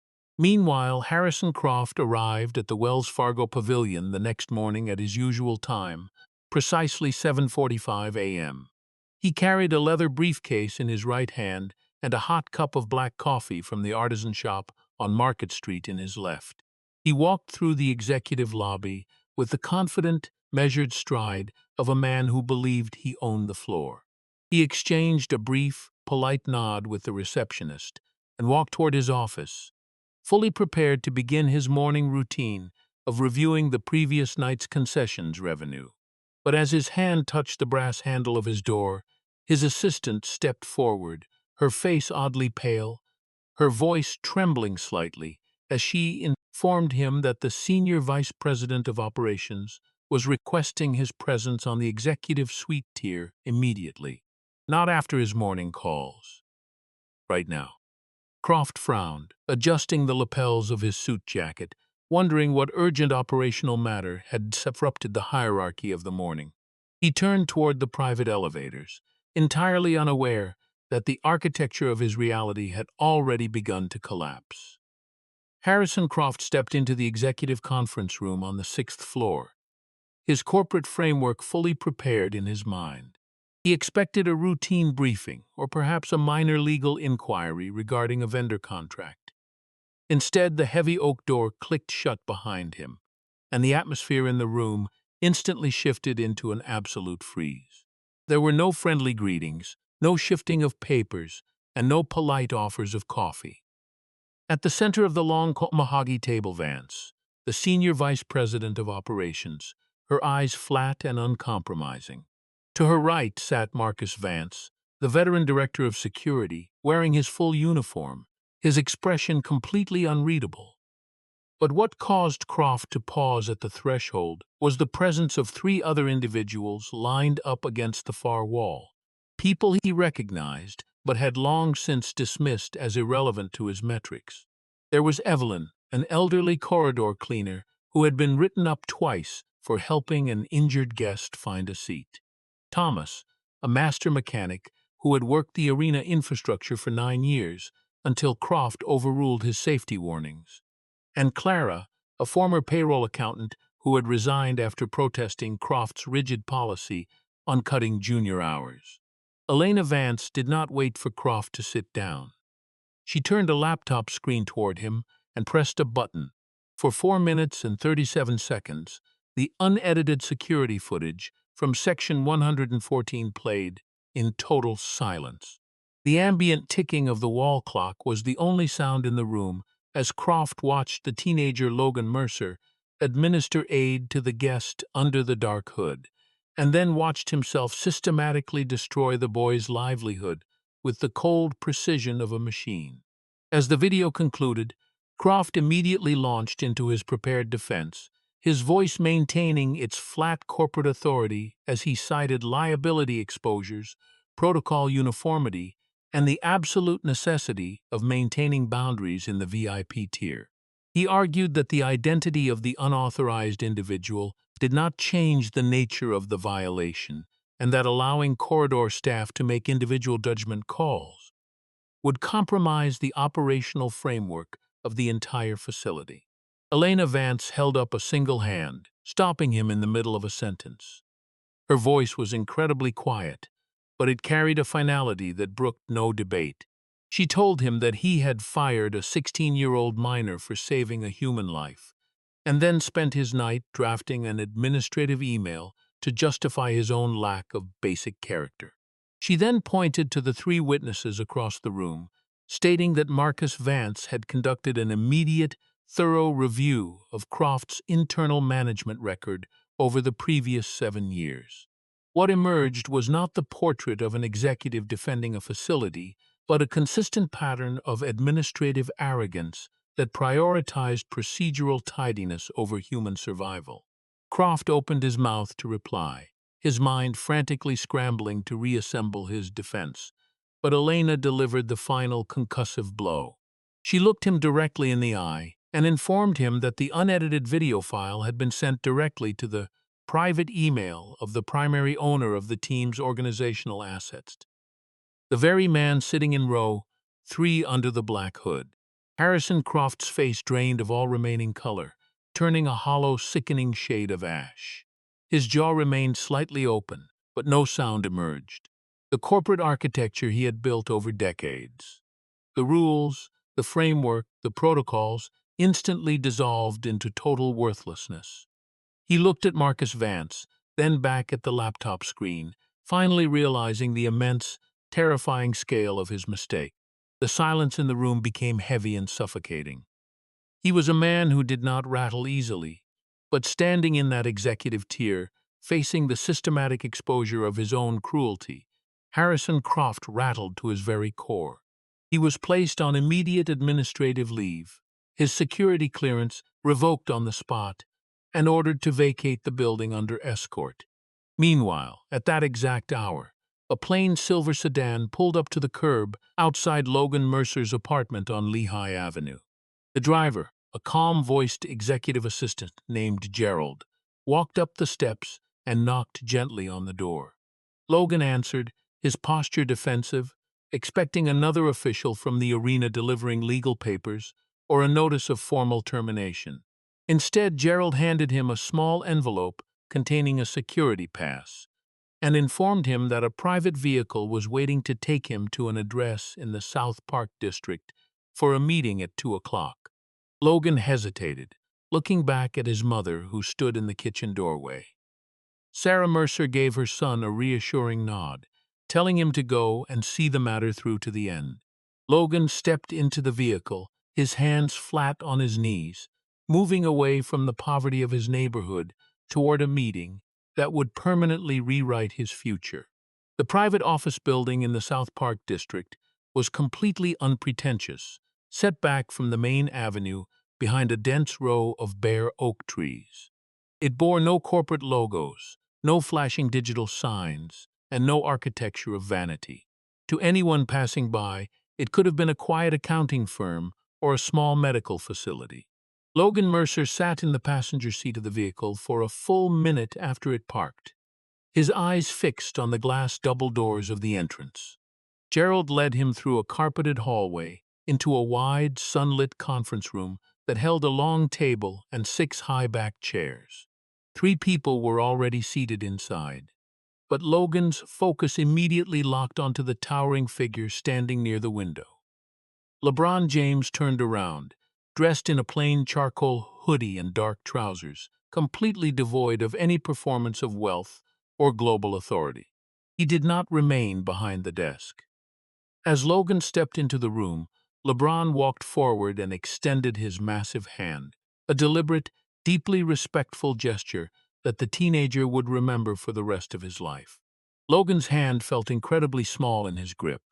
Meanwhile, Harrison Croft arrived at the Wells Fargo Pavilion the next morning at his usual time, precisely 7:45 a.m. He carried a leather briefcase in his right hand and a hot cup of black coffee from the artisan shop on Market Street in his left. He walked through the executive lobby with the confident, measured stride of a man who believed he owned the floor. He exchanged a brief, polite nod with the receptionist and walked toward his office, fully prepared to begin his morning routine of reviewing the previous night's concessions revenue. But as his hand touched the brass handle of his door, his assistant stepped forward, her face oddly pale, her voice trembling slightly, as she informed him that the senior vice president of operations was requesting his presence on the executive suite tier immediately, not after his morning calls. Right now. Croft frowned, adjusting the lapels of his suit jacket, wondering what urgent operational matter had disrupted the hierarchy of the morning. He turned toward the private elevators, entirely unaware that the architecture of his reality had already begun to collapse. Harrison Croft stepped into the executive conference room on the 6th floor, his corporate framework fully prepared in his mind. He expected a routine briefing, or perhaps a minor legal inquiry regarding a vendor contract. Instead, the heavy oak door clicked shut behind him, and the atmosphere in the room instantly shifted into an absolute freeze. There were no friendly greetings, no shifting of papers, and no polite offers of coffee. At the center of the long mahogany table, Vance, the senior vice president of operations, her eyes flat and uncompromising. To her right sat Marcus Vance, the veteran director of security, wearing his full uniform, his expression completely unreadable. But what caused Croft to pause at the threshold was the presence of three other individuals lined up against the far wall, people he recognized but had long since dismissed as irrelevant to his metrics. There was Evelyn, an elderly corridor cleaner who had been written up twice for helping an injured guest find a seat. Thomas, a master mechanic who had worked the arena infrastructure for 9 years until Croft overruled his safety warnings. And Clara, a former payroll accountant who had resigned after protesting Croft's rigid policy on cutting junior hours. Elena Vance did not wait for Croft to sit down. She turned a laptop screen toward him and pressed a button. For 4 minutes and 37 seconds, the unedited security footage from Section 114 played in total silence. The ambient ticking of the wall clock was the only sound in the room as Croft watched the teenager Logan Mercer administer aid to the guest under the dark hood, and then watched himself systematically destroy the boy's livelihood with the cold precision of a machine. As the video concluded, Croft immediately launched into his prepared defense, his voice maintaining its flat corporate authority as he cited liability exposures, protocol uniformity, and the absolute necessity of maintaining boundaries in the VIP tier. He argued that the identity of the unauthorized individual did not change the nature of the violation, and that allowing corridor staff to make individual judgment calls would compromise the operational framework of the entire facility. Elena Vance held up a single hand, stopping him in the middle of a sentence. Her voice was incredibly quiet, but it carried a finality that brooked no debate. She told him that he had fired a 16-year-old minor for saving a human life, and then spent his night drafting an administrative email to justify his own lack of basic character. She then pointed to the three witnesses across the room, stating that Marcus Vance had conducted an immediate, thorough review of Croft's internal management record over the previous 7 years. What emerged was not the portrait of an executive defending a facility, but a consistent pattern of administrative arrogance that prioritized procedural tidiness over human survival. Croft opened his mouth to reply, his mind frantically scrambling to reassemble his defense, but Elena delivered the final concussive blow. She looked him directly in the eye and informed him that the unedited video file had been sent directly to the private email of the primary owner of the team's organizational assets, the very man sitting in row 3 under the black hood. Harrison Croft's face drained of all remaining color, turning a hollow, sickening shade of ash. His jaw remained slightly open, but no sound emerged. The corporate architecture he had built over decades. The rules, the framework, the protocols instantly dissolved into total worthlessness. He looked at Marcus Vance, then back at the laptop screen, finally realizing the immense, terrifying scale of his mistake. The silence in the room became heavy and suffocating. He was a man who did not rattle easily, but standing in that executive tier, facing the systematic exposure of his own cruelty, Harrison Croft rattled to his very core. He was placed on immediate administrative leave, his security clearance revoked on the spot, and ordered to vacate the building under escort. Meanwhile, at that exact hour, a plain silver sedan pulled up to the curb outside Logan Mercer's apartment on Lehigh Avenue. The driver, a calm-voiced executive assistant named Gerald, walked up the steps and knocked gently on the door. Logan answered, his posture defensive, expecting another official from the arena delivering legal papers or a notice of formal termination. Instead, Gerald handed him a small envelope containing a security pass and informed him that a private vehicle was waiting to take him to an address in the South Park district for a meeting at 2 o'clock. Logan hesitated, looking back at his mother who stood in the kitchen doorway. Sarah Mercer gave her son a reassuring nod, telling him to go and see the matter through to the end. Logan stepped into the vehicle, his hands flat on his knees, moving away from the poverty of his neighborhood toward a meeting that would permanently rewrite his future. The private office building in the South Park district was completely unpretentious, set back from the main avenue behind a dense row of bare oak trees. It bore no corporate logos, no flashing digital signs, and no architecture of vanity. To anyone passing by, it could have been a quiet accounting firm or a small medical facility. Logan Mercer sat in the passenger seat of the vehicle for a full minute after it parked, his eyes fixed on the glass double doors of the entrance. Gerald led him through a carpeted hallway into a wide, sunlit conference room that held a long table and 6 high-backed chairs. 3 people were already seated inside, but Logan's focus immediately locked onto the towering figure standing near the window. LeBron James turned around, dressed in a plain charcoal hoodie and dark trousers, completely devoid of any performance of wealth or global authority. He did not remain behind the desk. As Logan stepped into the room, LeBron walked forward and extended his massive hand, a deliberate, deeply respectful gesture that the teenager would remember for the rest of his life. Logan's hand felt incredibly small in his grip,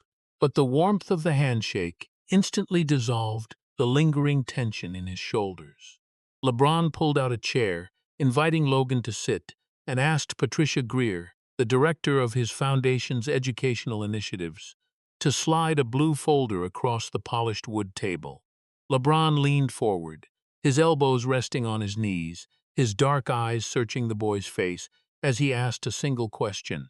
but the warmth of the handshake instantly dissolved the lingering tension in his shoulders. LeBron pulled out a chair, inviting Logan to sit, and asked Patricia Greer, the director of his foundation's educational initiatives, to slide a blue folder across the polished wood table. LeBron leaned forward, his elbows resting on his knees, his dark eyes searching the boy's face as he asked a single question.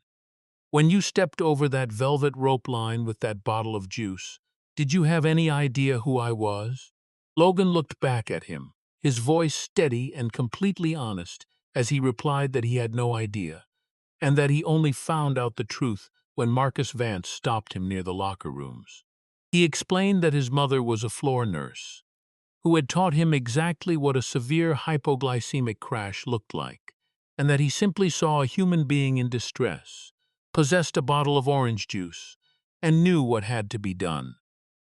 "When you stepped over that velvet rope line with that bottle of juice, did you have any idea who I was?" Logan looked back at him, his voice steady and completely honest, as he replied that he had no idea, and that he only found out the truth when Marcus Vance stopped him near the locker rooms. He explained that his mother was a floor nurse, who had taught him exactly what a severe hypoglycemic crash looked like, and that he simply saw a human being in distress, possessed a bottle of orange juice, and knew what had to be done.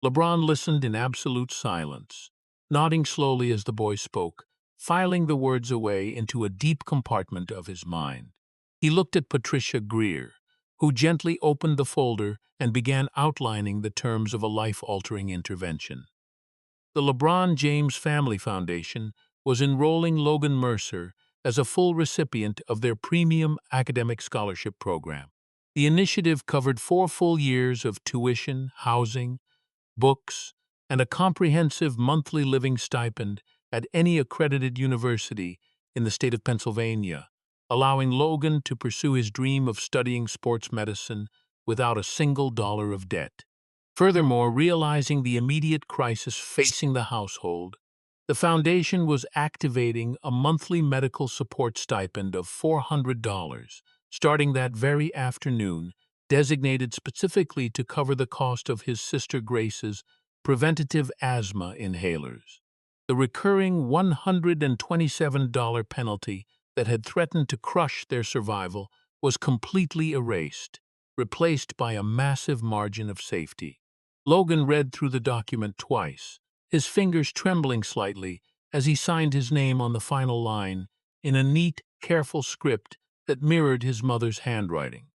LeBron listened in absolute silence, nodding slowly as the boy spoke, filing the words away into a deep compartment of his mind. He looked at Patricia Greer, who gently opened the folder and began outlining the terms of a life-altering intervention. The LeBron James Family Foundation was enrolling Logan Mercer as a full recipient of their premium academic scholarship program. The initiative covered 4 full years of tuition, housing, books, and a comprehensive monthly living stipend at any accredited university in the state of Pennsylvania, allowing Logan to pursue his dream of studying sports medicine without a single dollar of debt. Furthermore, realizing the immediate crisis facing the household, the foundation was activating a monthly medical support stipend of $400, starting that very afternoon, designated specifically to cover the cost of his sister Grace's preventative asthma inhalers. The recurring $127 penalty that had threatened to crush their survival was completely erased, replaced by a massive margin of safety. Logan read through the document twice, his fingers trembling slightly as he signed his name on the final line in a neat, careful script that mirrored his mother's handwriting.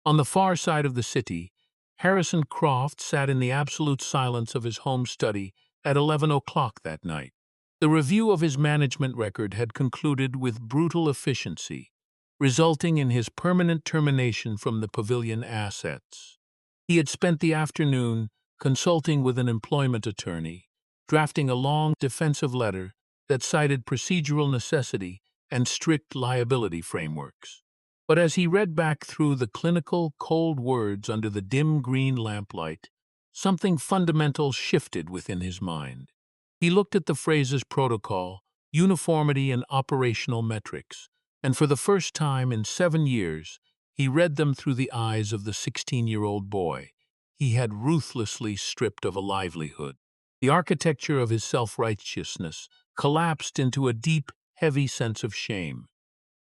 On the far side of the city, Harrison Croft sat in the absolute silence of his home study at 11 o'clock that night. The review of his management record had concluded with brutal efficiency, resulting in his permanent termination from the pavilion assets. He had spent the afternoon consulting with an employment attorney, drafting a long defensive letter that cited procedural necessity and strict liability frameworks. But as he read back through the clinical, cold words under the dim green lamplight, something fundamental shifted within his mind. He looked at the phrases protocol, uniformity, and operational metrics, and for the first time in 7 years, he read them through the eyes of the 16-year-old boy he had ruthlessly stripped of a livelihood. The architecture of his self-righteousness collapsed into a deep, heavy sense of shame.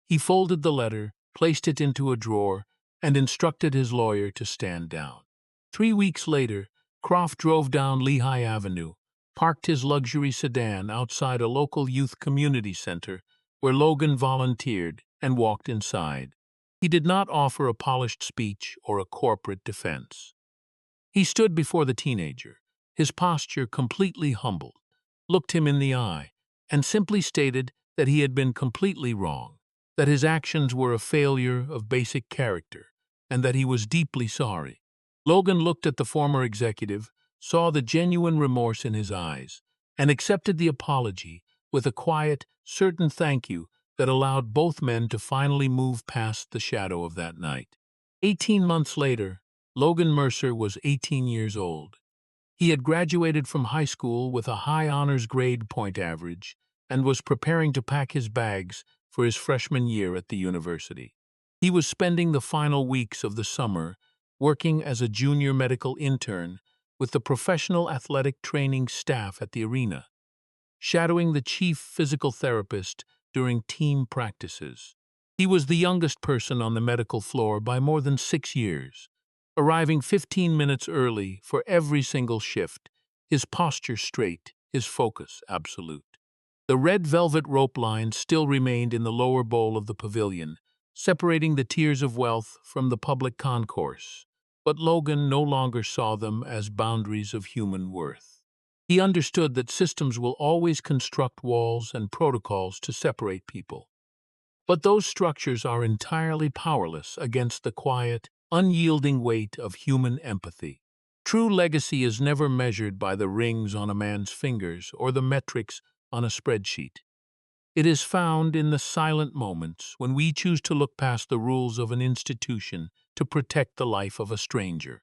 He folded the letter, placed it into a drawer, and instructed his lawyer to stand down. 3 weeks later, Croft drove down Lehigh Avenue, parked his luxury sedan outside a local youth community center where Logan volunteered, and walked inside. He did not offer a polished speech or a corporate defense. He stood before the teenager, his posture completely humbled, looked him in the eye, and simply stated that he had been completely wrong, that his actions were a failure of basic character, and that he was deeply sorry. Logan looked at the former executive, saw the genuine remorse in his eyes, and accepted the apology with a quiet, certain thank you that allowed both men to finally move past the shadow of that night. 18 months later, Logan Mercer was 18 years old. He had graduated from high school with a high honors grade point average and was preparing to pack his bags for his freshman year at the university. He was spending the final weeks of the summer working as a junior medical intern with the professional athletic training staff at the arena, shadowing the chief physical therapist during team practices. He was the youngest person on the medical floor by more than 6 years, arriving 15 minutes early for every single shift, his posture straight, his focus absolute. The red velvet rope line still remained in the lower bowl of the pavilion, separating the tiers of wealth from the public concourse, but Logan no longer saw them as boundaries of human worth. He understood that systems will always construct walls and protocols to separate people, but those structures are entirely powerless against the quiet, unyielding weight of human empathy. True legacy is never measured by the rings on a man's fingers or the metrics on a spreadsheet. It is found in the silent moments when we choose to look past the rules of an institution to protect the life of a stranger.